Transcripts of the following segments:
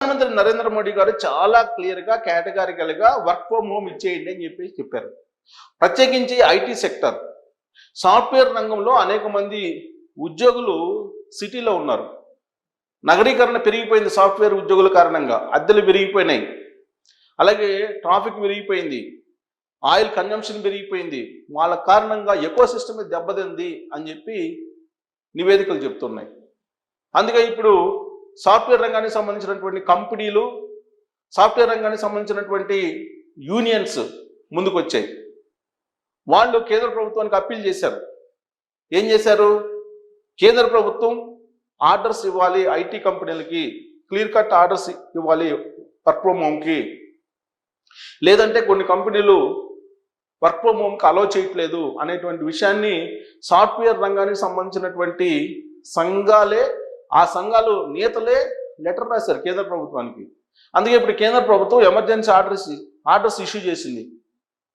ప్రధానమంత్రి నరేంద్ర మోడీ గారు చాలా క్లియర్గా కేటగారికల్గా వర్క్ ఫ్రమ్ హోమ్ ఇచ్చేయండి అని చెప్పారు. ప్రత్యేకించి ఐటీ సెక్టర్, సాఫ్ట్వేర్ రంగంలో అనేక మంది ఉద్యోగులు సిటీలో ఉన్నారు. నగరీకరణ పెరిగిపోయింది. సాఫ్ట్వేర్ ఉద్యోగుల కారణంగా అద్దెలు పెరిగిపోయినాయి, అలాగే ట్రాఫిక్ పెరిగిపోయింది, ఆయిల్ కన్జంప్షన్ పెరిగిపోయింది. వాళ్ళ కారణంగా ఎకో సిస్టమ్ దెబ్బతింది అని చెప్పి నివేదికలు చెప్తున్నాయి. అందుకే ఇప్పుడు సాఫ్ట్వేర్ రంగానికి సంబంధించినటువంటి కంపెనీలు, సాఫ్ట్వేర్ రంగానికి సంబంధించినటువంటి యూనియన్స్ ముందుకు వచ్చాయి. వాళ్ళు కేంద్ర ప్రభుత్వానికి అప్పీల్ చేశారు. ఏం చేశారు? కేంద్ర ప్రభుత్వం ఆర్డర్స్ ఇవ్వాలి, ఐటీ కంపెనీలకి క్లియర్ కట్ ఆర్డర్స్ ఇవ్వాలి వర్క్ ఫ్రమ్ హోమ్కి. లేదంటే కొన్ని కంపెనీలు వర్క్ ఫ్రమ్ హోమ్కి అలో చేయట్లేదు అనేటువంటి విషయాన్ని సాఫ్ట్వేర్ రంగానికి సంబంధించినటువంటి సంఘాలే, ఆ సంఘాలు నేతలే లెటర్ రాశారు కేంద్ర ప్రభుత్వానికి. అందుకే ఇప్పుడు కేంద్ర ప్రభుత్వం ఎమర్జెన్సీ ఆర్డర్స్ ఇష్యూ చేసింది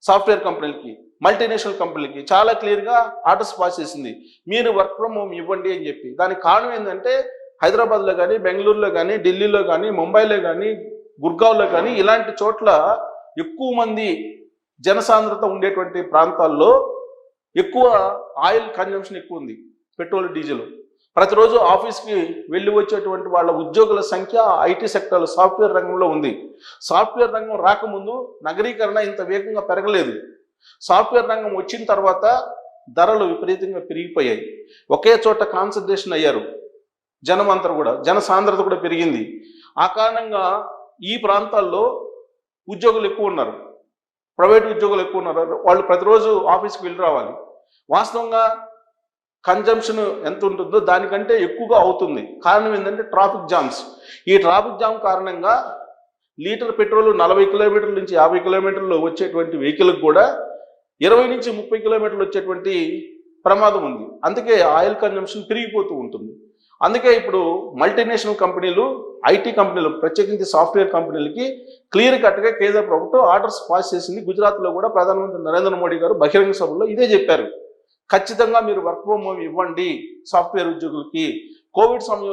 సాఫ్ట్వేర్ కంపెనీలకి, మల్టీనేషనల్ కంపెనీలకి. చాలా క్లియర్గా ఆర్డర్స్ పాస్ చేసింది, మీరు వర్క్ ఫ్రమ్ హోమ్ ఇవ్వండి అని చెప్పి. దానికి కారణం ఏంటంటే హైదరాబాద్లో కానీ, బెంగళూరులో కానీ, ఢిల్లీలో కానీ, ముంబైలో కానీ, గుర్గావ్లో కానీ ఇలాంటి చోట్ల ఎక్కువ మంది జనసాంద్రత ఉండేటువంటి ప్రాంతాల్లో ఎక్కువ ఆయిల్ కన్జంప్షన్ ఎక్కువ ఉంది, పెట్రోల్ డీజిల్. ప్రతిరోజు ఆఫీస్కి వెళ్ళి వచ్చేటువంటి వాళ్ళ ఉద్యోగుల సంఖ్య ఐటీ సెక్టర్ సాఫ్ట్వేర్ రంగంలో ఉంది. సాఫ్ట్వేర్ రంగం రాకముందు నగరీకరణ ఇంత వేగంగా పెరగలేదు. సాఫ్ట్వేర్ రంగం వచ్చిన తర్వాత ధరలు విపరీతంగా పెరిగిపోయాయి. ఒకే చోట కాన్సన్ట్రేషన్ అయ్యారు జనం అంతా కూడా, జన సాంద్రత కూడా పెరిగింది. ఆ కారణంగా ఈ ప్రాంతాల్లో ఉద్యోగులు ఎక్కువ ఉన్నారు, ప్రైవేట్ ఉద్యోగులు ఎక్కువ ఉన్నారు. వాళ్ళు ప్రతిరోజు ఆఫీస్కి వెళ్ళి రావాలి. వాస్తవంగా కన్జంప్షన్ ఎంత ఉంటుందో దానికంటే ఎక్కువగా అవుతుంది. కారణం ఏంటంటే ట్రాఫిక్ జామ్స్. ఈ ట్రాఫిక్ జామ్ కారణంగా లీటర్ పెట్రోల్ 40 కిలోమీటర్ల నుంచి 50 కిలోమీటర్లు వచ్చేటువంటి వెహికల్కి కూడా 20 నుంచి 30 కిలోమీటర్లు వచ్చేటువంటి ప్రమాదం ఉంది. అందుకే ఆయిల్ కన్జంప్షన్ పెరిగిపోతూ ఉంటుంది. అందుకే ఇప్పుడు మల్టీనేషనల్ కంపెనీలు, ఐటీ కంపెనీలు, ప్రత్యేకించి సాఫ్ట్వేర్ కంపెనీలకి క్లియర్ కట్గా కేంద్ర ప్రభుత్వం ఆర్డర్స్ పాస్ చేసింది. గుజరాత్లో కూడా ప్రధానమంత్రి నరేంద్ర మోడీ గారు బహిరంగ సభలో ఇదే చెప్పారు, ఖచ్చితంగా మీరు వర్క్ ఫ్రమ్ హోమ్ ఇవ్వండి సాఫ్ట్వేర్ ఉద్యోగులకి. కోవిడ్ సమయంలో